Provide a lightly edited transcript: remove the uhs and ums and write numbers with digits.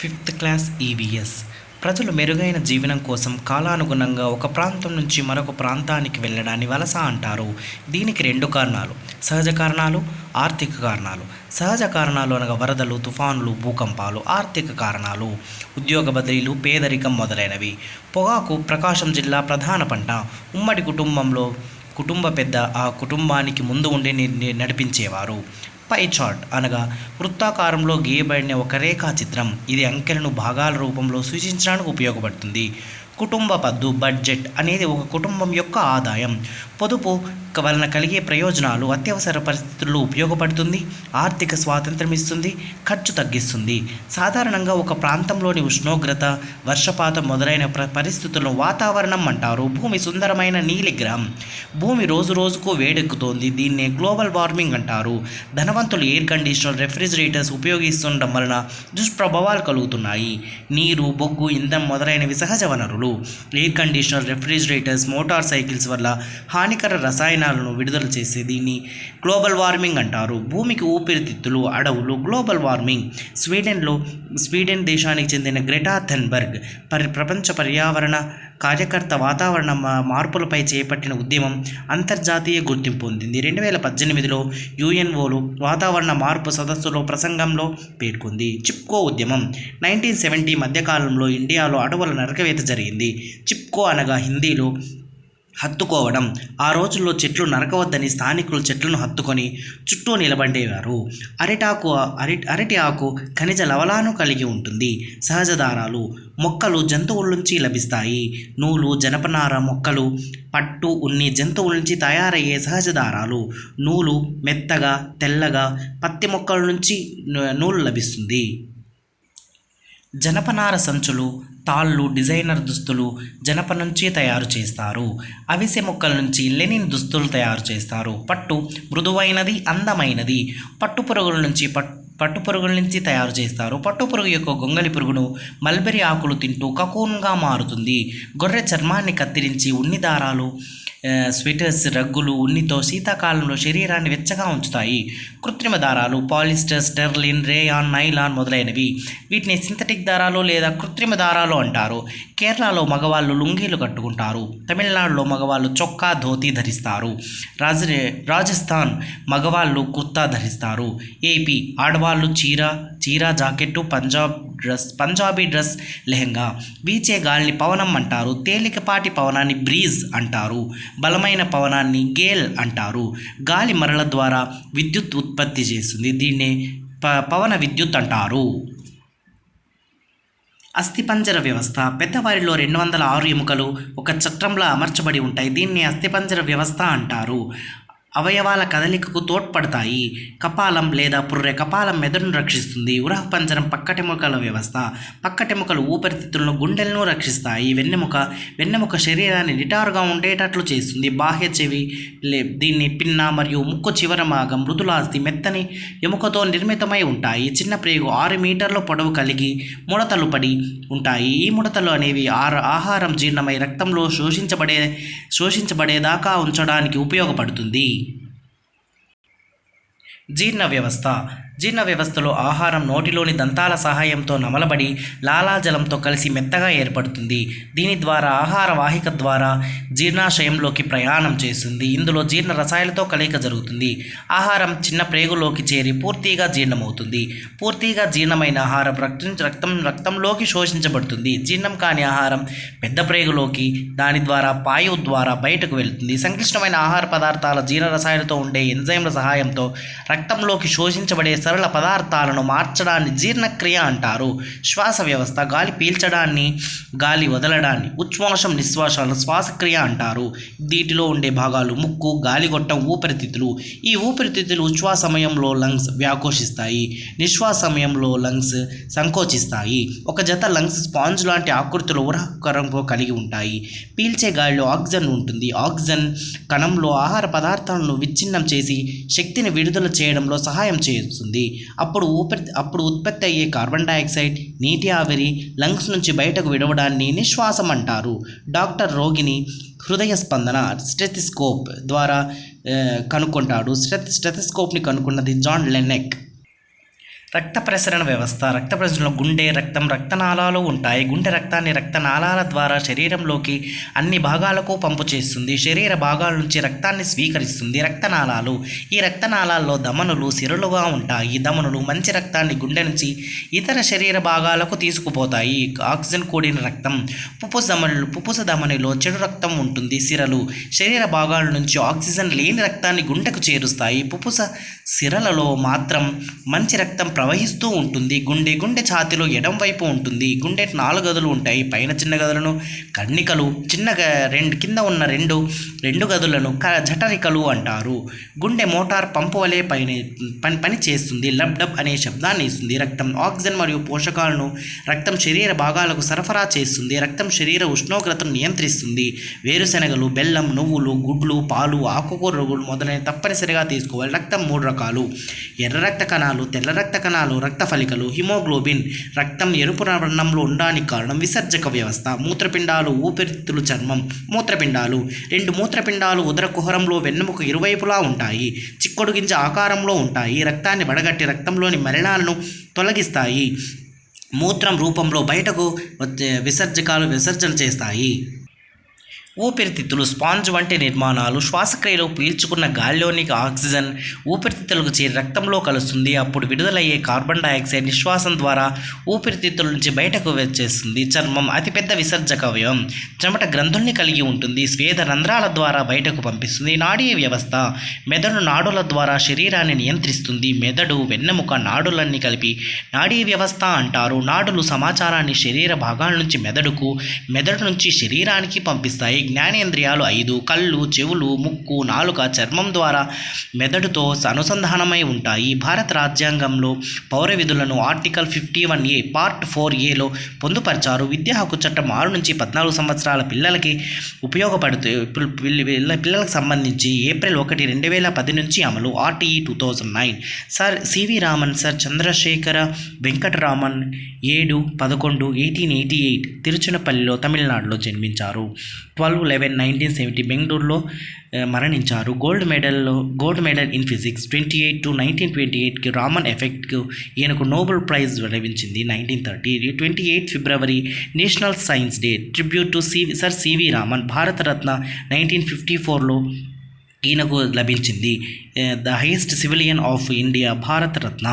Fifth class EVS ప్రజలు మెరుగైన జీవనం కోసం కాలానుగుణంగా ఒక ప్రాంతం నుంచి మరొక ప్రాంతానికి వెళ్ళడాన్ని వలస అంటారు. దీనికి రెండు కారణాలు: సహజ కారణాలు, ఆర్థిక కారణాలు. సహజ కారణాలు అనగా వరదలు, తుఫానులు, భూకంపాలు. ఆర్థిక కారణాలు ఉద్యోగ బదిలీలు, పేదరికం మొదలైనవి. పొగాకు ప్రకాశం జిల్లా ప్రధాన పంట. ఉమ్మడి కుటుంబ పెద్ద ఆ కుటుంబానికి ముందు ఉండి నడిపించేవారు. పై చార్ట్ అనగా వృత్తాకారంలో గీయబడిన ఒక రేఖాచిత్రం. ఇది అంకెలను భాగాల రూపంలో సూచించడానికి ఉపయోగపడుతుంది. కుటుంబ పద్దు బడ్జెట్ అనేది ఒక కుటుంబం యొక్క ఆదాయం. పొదుపు వలన కలిగే ప్రయోజనాలు: అత్యవసర పరిస్థితుల్లో ఉపయోగపడుతుంది, ఆర్థిక స్వాతంత్రం ఇస్తుంది, ఖర్చు తగ్గిస్తుంది. సాధారణంగా ఒక ప్రాంతంలోని ఉష్ణోగ్రత, వర్షపాతం మొదలైన పరిస్థితులను వాతావరణం అంటారు. భూమి సుందరమైన నీలిగ్రహం. భూమి రోజు రోజుకు వేడెక్కుతోంది. దీన్నే గ్లోబల్ వార్మింగ్ అంటారు. ధనవంతులు ఎయిర్ కండిషనర్, రెఫ్రిజిరేటర్స్ ఉపయోగిస్తుండడం వలన దుష్ప్రభావాలు కలుగుతున్నాయి. నీరు, బొగ్గు, ఇంధనం మొదలైనవి సహజ వనరులు. Air conditioner, refrigerators, motor cycles వల్ల హానికర రసాయనాలను విడుదల చేసే దీన్ని గ్లోబల్ వార్మింగ్ అంటారు. భూమికి ఊపిరితిత్తులు, అడవులు. గ్లోబల్ వార్మింగ్ స్వీడన్ దేశానికి చెందిన గ్రెటా థెన్బర్గ్ ప్రపంచ పర్యావరణ కార్యకర్త వాతావరణ మార్పులపై చేపట్టిన ఉద్యమం అంతర్జాతీయ గుర్తింపు పొందింది. 2018లో యుఎన్ఓలో వాతావరణ మార్పు సదస్సులో ప్రసంగంలో పేర్కొంది. చిప్కో ఉద్యమం 1970 మధ్యకాలంలో ఇండియాలో అడవుల నరకవేత జరిగింది. చిప్కో అనగా హిందీలో హత్తుకోవడం. ఆ రోజుల్లో చెట్లు నరకవద్దని స్థానికులు చెట్లను హత్తుకొని చుట్టూ నిలబడేవారు. అరటి ఆకు ఖనిజ లవణాలను కలిగి ఉంటుంది. సహజ దారాలు మొక్కలు, జంతువుల నుంచి లభిస్తాయి. నూలు, జనపనార మొక్కలు, పట్టు, ఉన్ని జంతువుల నుంచి తయారయ్యే సహజ దారాలు. నూలు మెత్తగా, తెల్లగా. పత్తి మొక్కల నుంచి నూలు లభిస్తుంది. జనపనార సంచులు, తాళ్ళు, డిజైనర్ దుస్తులు జనప నుంచి తయారు చేస్తారు. అవిసె మొక్కల నుంచి లెనిన్ దుస్తులు తయారు చేస్తారు. పట్టు మృదువైనది, అందమైనది. పట్టుపురుగుల నుంచి తయారు చేస్తారు. పట్టుపురుగు యొక్క గొంగలి పురుగును మల్బెరీ ఆకులు తింటూ కకూన్గా మారుతుంది. గొర్రె చర్మాన్ని కత్తిరించి ఉన్ని దారాలు, స్వెటర్స్, రగ్గులు ఉన్నితో శీతాకాలంలో శరీరాన్ని వెచ్చగా ఉంచుతాయి. కృత్రిమ దారాలు పాలిస్టర్, స్టెర్లిన్, రేయాన్, నైలాన్ మొదలైనవి. వీటిని సింథటిక్ దారాలు లేదా కృత్రిమ దారాలు అంటారు. కేరళలో మగవాళ్ళు లుంగీలు కట్టుకుంటారు. తమిళనాడులో మగవాళ్ళు చొక్కా, ధోతి ధరిస్తారు. రాజస్థాన్ మగవాళ్ళు కుర్తా ధరిస్తారు. ఏపీ ఆడవాళ్ళు చీర జాకెట్టు, పంజాబీ డ్రెస్, లెహంగా. వీచే గాలిని పవనం అంటారు. తేలికపాటి పవనాన్ని బ్రీజ్ అంటారు. బలమైన పవనాన్ని గేల్ అంటారు. గాలి మరల ద్వారా విద్యుత్ ఉత్పత్తి చేస్తుంది. దీన్నే పవన విద్యుత్ అంటారు. అస్థిపంజర వ్యవస్థ. పెద్దవారిలో 206 ఎముకలు ఒక చక్రంలా అమర్చబడి ఉంటాయి. దీన్ని అస్థిపంజర వ్యవస్థ అంటారు. అవయవాల కదలికకు తోడ్పడతాయి. కపాలం లేదా పుర్రె. కపాలం మెదడును రక్షిస్తుంది. ఉరహపంజరం పక్కటెముకల వ్యవస్థ. పక్కటెముకలు ఊపిరితిత్తులను, గుండెలను రక్షిస్తాయి. వెన్నెముక శరీరాన్ని నిటారుగా ఉండేటట్లు చేస్తుంది. బాహ్య చెవి దీన్ని పిన్న మరియు ముక్కు చివర భాగం మృదులాస్తి మెత్తని ఎముకతో నిర్మితమై ఉంటాయి. చిన్న ప్రేగు 6 మీటర్ల పొడవు కలిగి ముడతలు పడి ఉంటాయి. ఈ ముడతలు అనేవి ఆహారం జీర్ణమై రక్తంలో శోషించబడేదాకా ఉంచడానికి ఉపయోగపడుతుంది. జీర్ణ వ్యవస్థలో ఆహారం నోటిలోని దంతాల సహాయంతో నమలబడి లాలాజలంతో కలిసి మెత్తగా ఏర్పడుతుంది. దీని ద్వారా ఆహార వాహిక ద్వారా జీర్ణాశయంలోకి ప్రయాణం చేస్తుంది. ఇందులో జీర్ణ రసాయనాలతో కలయిక జరుగుతుంది. ఆహారం చిన్న ప్రేగులోకి చేరి పూర్తిగా జీర్ణమవుతుంది. పూర్తిగా జీర్ణమైన ఆహారం రక్తంలోకి శోషించబడుతుంది. జీర్ణం కాని ఆహారం పెద్ద ప్రేగులోకి, దాని ద్వారా పాయువు ద్వారా బయటకు వెళుతుంది. సంక్లిష్టమైన ఆహార పదార్థాల జీర్ణ రసాయనాలతో ఉండే ఎంజైమ్ల సహాయంతో రక్తంలోకి శోషించబడే సరళ పదార్థాలను మార్చడాన్ని జీర్ణక్రియ అంటారు. శ్వాస వ్యవస్థ. గాలి పీల్చడాన్ని, గాలి వదలడాన్ని, ఉచ్ఛ్వాసం, నిశ్వాసాలను శ్వాసక్రియ అంటారు. వీటిలో ఉండే భాగాలు ముక్కు, గాలిగొట్టం, ఊపిరితిత్తులు. ఈ ఊపిరితిత్తులు ఉచ్ఛ్వాస సమయంలో లంగ్స్ వ్యాకోచిస్తాయి. నిశ్వాస సమయంలో లంగ్స్ సంకోచిస్తాయి. ఒక జత లంగ్స్ స్పాంజ్ లాంటి ఆకృతిలో ఉరహకరంతో కలిగి ఉంటాయి. పీల్చే గాలిలో ఆక్సిజన్ ఉంటుంది. ఆక్సిజన్ కణంలో ఆహార పదార్థాలను విచ్ఛిన్నం చేసి శక్తిని విడుదల చేయడంలో సహాయం చేస్తుంది. అప్పుడు ఉత్పత్తి అయ్యే కార్బన్ డైఆక్సైడ్, నీటి ఆవిరి లంగ్స్ నుంచి బయటకు విడవడాన్ని నిశ్వాసం అంటారు. డాక్టర్ రోగిని హృదయ స్పందన స్టెథిస్కోప్ ద్వారా కనుక్కుంటాడు. స్టెథిస్కోప్ని కనుక్కున్నది జాన్ లెన్నెక్. రక్త ప్రసరణ వ్యవస్థ. రక్త ప్రసరణలో గుండె, రక్తం, రక్తనాళాలు ఉంటాయి. గుండె రక్తాన్ని రక్తనాళాల ద్వారా శరీరంలోకి అన్ని భాగాలకు పంపు చేస్తుంది. శరీర భాగాల నుంచి రక్తాన్ని స్వీకరిస్తుంది. రక్తనాళాలు. ఈ రక్తనాళాల్లో ధమనులు, సిరలుగా ఉంటాయి. ధమనులు మంచి రక్తాన్ని గుండె నుంచి ఇతర శరీర భాగాలకు తీసుకుపోతాయి. ఆక్సిజన్ కూడిన రక్తం. పుప్పుస ధమనిలో చెడు రక్తం ఉంటుంది. సిరలు శరీర భాగాల నుంచి ఆక్సిజన్ లేని రక్తాన్ని గుండెకు చేరుస్తాయి. పుప్పుస సిరలలో మాత్రం మంచి రక్తం ప్రవహిస్తూ ఉంటుంది. గుండె ఛాతిలో ఎడం వైపు ఉంటుంది. గుండె 4 గదులు ఉంటాయి. పైన చిన్న గదులను కర్ణికలు, కింద ఉన్న రెండు గదులను జఠరికలు అంటారు. గుండె మోటార్ పంపు వలె పని చేస్తుంది. లబ్ డబ్ అనే శబ్దాన్ని ఇస్తుంది. రక్తం ఆక్సిజన్ మరియు పోషకాలను రక్తం శరీర భాగాలకు సరఫరా చేస్తుంది. రక్తం శరీర ఉష్ణోగ్రతను నియంత్రిస్తుంది. వేరుశెనగలు, బెల్లం, నువ్వులు, గుడ్లు, పాలు, ఆకుకూరలు మొదలైన తప్పనిసరిగా తీసుకోవాలి. రక్తం 3 రకాలు: ఎర్ర రక్త కణాలు, తెల్ల రక్త కణాలు, రక్త ఫలికలు. హిమోగ్లోబిన్. రక్తం ఎరుపు వర్ణంలో ఉండడానికి కారణం విసర్జక వ్యవస్థ. మూత్రపిండాలు, ఊపిరితిత్తులు, చర్మం. మూత్రపిండాలు. 2 మూత్రపిండాలు ఉదర కుహరంలో వెన్నెముక ఇరువైపులా ఉంటాయి. చిక్కుడు గింజ ఆకారంలో ఉంటాయి. రక్తాన్ని వడగట్టి రక్తంలోని మలినాలను తొలగిస్తాయి. మూత్రం రూపంలో బయటకు విసర్జన చేస్తాయి. ఊపిరితిత్తులు స్పాంజ్ వంటి నిర్మాణాలు. శ్వాసక్రియలో పీల్చుకున్న గాలిలోని ఆక్సిజన్ ఊపిరితిత్తులకు చేరి రక్తంలో కలుస్తుంది. అప్పుడు విడుదలయ్యే కార్బన్ డయాక్సైడ్ నిశ్వాసం ద్వారా ఊపిరితిత్తుల నుంచి బయటకు వచ్చేస్తుంది. చర్మం అతిపెద్ద విసర్జక అవయవం. చెమట గ్రంథుల్ని కలిగి ఉంటుంది. స్వేద రంధ్రాల ద్వారా బయటకు పంపిస్తుంది. నాడీ వ్యవస్థ. మెదడు నాడుల ద్వారా శరీరాన్ని నియంత్రిస్తుంది. మెదడు, వెన్నెముక, నాడులన్నీ కలిపి నాడీ వ్యవస్థ అంటారు. నాడులు సమాచారాన్ని శరీర భాగాల నుంచి మెదడుకు, మెదడు నుంచి శరీరానికి పంపిస్తాయి. జ్ఞానేంద్రియాలు 5: కళ్ళు, చెవులు, ముక్కు, నాలుక, చర్మం ద్వారా మెదడుతో అనుసంధానమై ఉంటాయి. భారత రాజ్యాంగంలో పౌర విధులను ఆర్టికల్ 51A పార్ట్ 4Aలో పొందుపరిచారు. విద్యా హక్కు చట్టం 6 నుంచి 14 సంవత్సరాల పిల్లలకి పిల్లలకు సంబంధించి ఏప్రిల్ 1, 2010 నుంచి అమలు. RTE 2009. Sir C V Raman, sir Chandrasekhara Venkataraman 7-11-1888 తిరుచునపల్లిలో, తమిళనాడులో జన్మించారు. 12/11/1970 బెంగళూరులో మరణించారు. Gold medal in physics. 28-1928కి రామన్ ఎఫెక్ట్కు ఈయనకు నోబెల్ ప్రైజ్ లభించింది. 1930. 28 February national science day. Tribute to sir C V Raman. Bharat Ratna 1954లో ఈయనకు లభించింది. The highest civilian of India, Bharat Ratna.